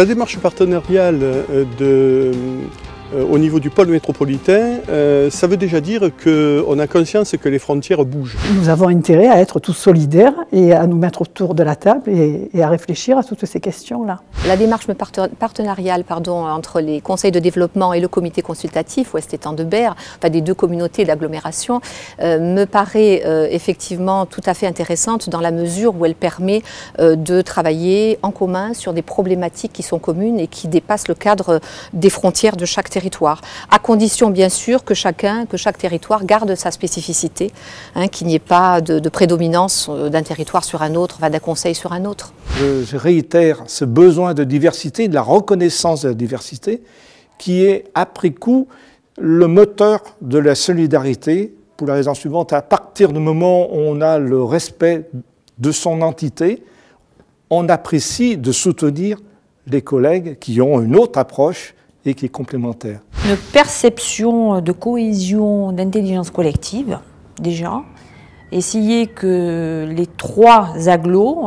la démarche partenariale au niveau du pôle métropolitain, ça veut déjà dire qu'on a conscience que les frontières bougent. Nous avons intérêt à être tous solidaires et à nous mettre autour de la table et à réfléchir à toutes ces questions-là. La démarche partenariale entre les conseils de développement et le comité consultatif Ouest-Étang-de-Berre, enfin des deux communautés d'agglomération, me paraît effectivement tout à fait intéressante dans la mesure où elle permet de travailler en commun sur des problématiques qui sont communes et qui dépassent le cadre des frontières de chaque territoire, à condition bien sûr que chaque territoire garde sa spécificité, qu'il n'y ait pas de prédominance d'un territoire sur un autre, d'un conseil sur un autre. Je réitère ce besoin de diversité, de la reconnaissance de la diversité, qui est après coup le moteur de la solidarité, pour la raison suivante: à partir du moment où on a le respect de son entité, on apprécie de soutenir les collègues qui ont une autre approche et qui est complémentaire. Une perception de cohésion, d'intelligence collective, déjà. Essayer que les trois agglos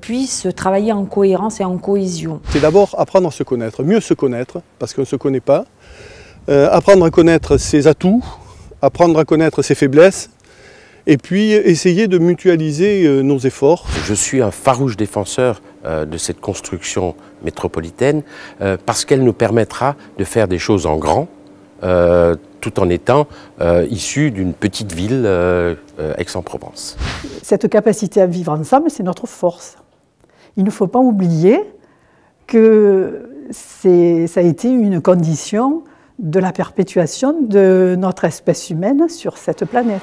puissent travailler en cohérence et en cohésion. C'est d'abord apprendre à se connaître, mieux se connaître, parce qu'on ne se connaît pas. Apprendre à connaître ses atouts, apprendre à connaître ses faiblesses, et puis essayer de mutualiser nos efforts. Je suis un farouche défenseur de cette construction métropolitaine parce qu'elle nous permettra de faire des choses en grand tout en étant issu d'une petite ville, Aix-en-Provence. Cette capacité à vivre ensemble, c'est notre force. Il ne faut pas oublier que ça a été une condition de la perpétuation de notre espèce humaine sur cette planète.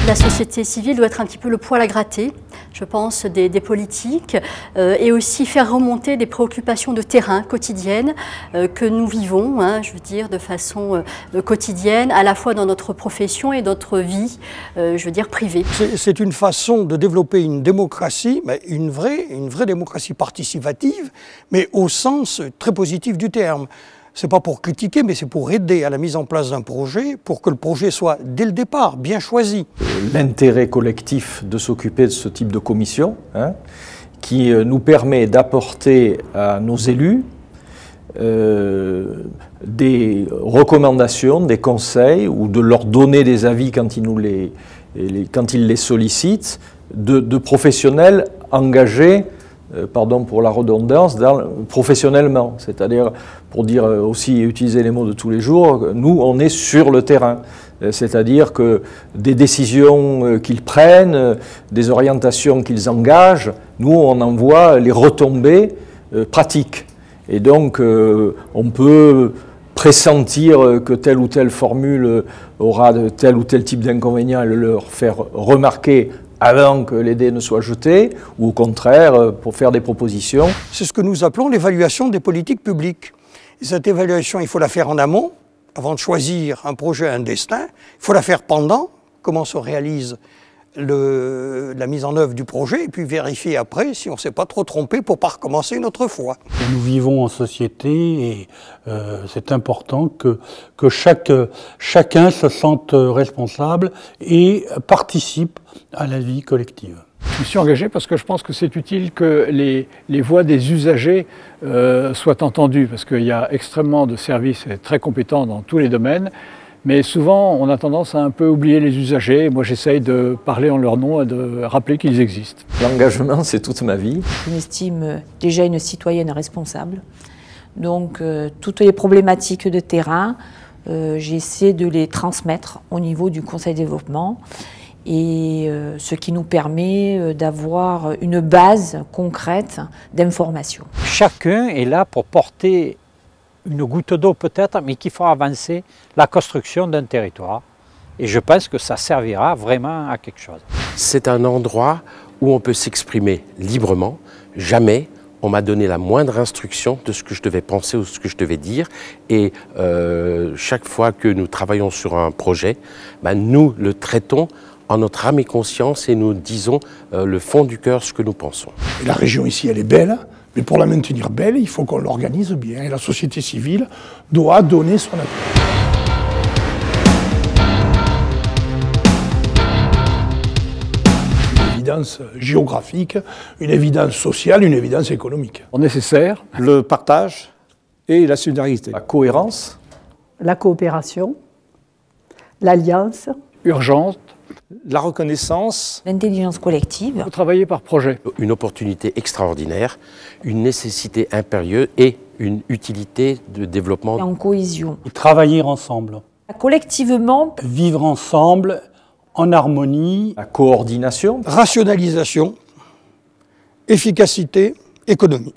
La société civile doit être un petit peu le poil à gratter, je pense, des politiques et aussi faire remonter des préoccupations de terrain quotidiennes que nous vivons, je veux dire, de façon quotidienne, à la fois dans notre profession et notre vie, je veux dire, privée. C'est une façon de développer une démocratie, mais une vraie démocratie participative, mais au sens très positif du terme. Ce n'est pas pour critiquer, mais c'est pour aider à la mise en place d'un projet, pour que le projet soit, dès le départ, bien choisi. L'intérêt collectif de s'occuper de ce type de commission, qui nous permet d'apporter à nos élus des recommandations, des conseils, ou de leur donner des avis quand ils les sollicitent, de professionnels engagés, pardon pour la redondance, professionnellement, c'est-à-dire, pour dire aussi, utiliser les mots de tous les jours, nous on est sur le terrain, c'est-à-dire que des décisions qu'ils prennent, des orientations qu'ils engagent, nous on en voit les retombées pratiques. Et donc on peut pressentir que telle ou telle formule aura tel ou tel type d'inconvénient et le leur faire remarquer avant que les dés ne soient jetés, ou au contraire, pour faire des propositions. C'est ce que nous appelons l'évaluation des politiques publiques. Et cette évaluation, il faut la faire en amont, avant de choisir un projet, un destin. Il faut la faire pendant, comment se réalise la mise en œuvre du projet, et puis vérifier après si on ne s'est pas trop trompé pour ne pas recommencer une autre fois. Nous vivons en société et c'est important que chacun se sente responsable et participe à la vie collective. Je me suis engagé parce que je pense que c'est utile que les voix des usagers soient entendues, parce qu'il y a extrêmement de services très compétents dans tous les domaines. Mais souvent, on a tendance à un peu oublier les usagers. Moi, j'essaye de parler en leur nom et de rappeler qu'ils existent. L'engagement, c'est toute ma vie. Je m'estime déjà une citoyenne responsable. Donc, toutes les problématiques de terrain, j'essaie de les transmettre au niveau du Conseil de développement. Et ce qui nous permet d'avoir une base concrète d'information. Chacun est là pour porter une goutte d'eau peut-être, mais qui fera avancer la construction d'un territoire. Et je pense que ça servira vraiment à quelque chose. C'est un endroit où on peut s'exprimer librement. Jamais on m'a donné la moindre instruction de ce que je devais penser ou ce que je devais dire. Et chaque fois que nous travaillons sur un projet, nous le traitons en notre âme et conscience et nous disons le fond du cœur ce que nous pensons. Et la région ici, elle est belle. Mais pour la maintenir belle, il faut qu'on l'organise bien. Et la société civile doit donner son avis. évidence géographique, une évidence sociale, une évidence économique. Nécessaire. Le partage et la solidarité. La cohérence. La coopération, l'alliance. Urgente. La reconnaissance. L'intelligence collective. Il faut travailler par projet. Une opportunité extraordinaire, une nécessité impérieuse et une utilité de développement. En cohésion. Travailler ensemble. Collectivement. Vivre ensemble, en harmonie. La coordination. Rationalisation, efficacité, économie.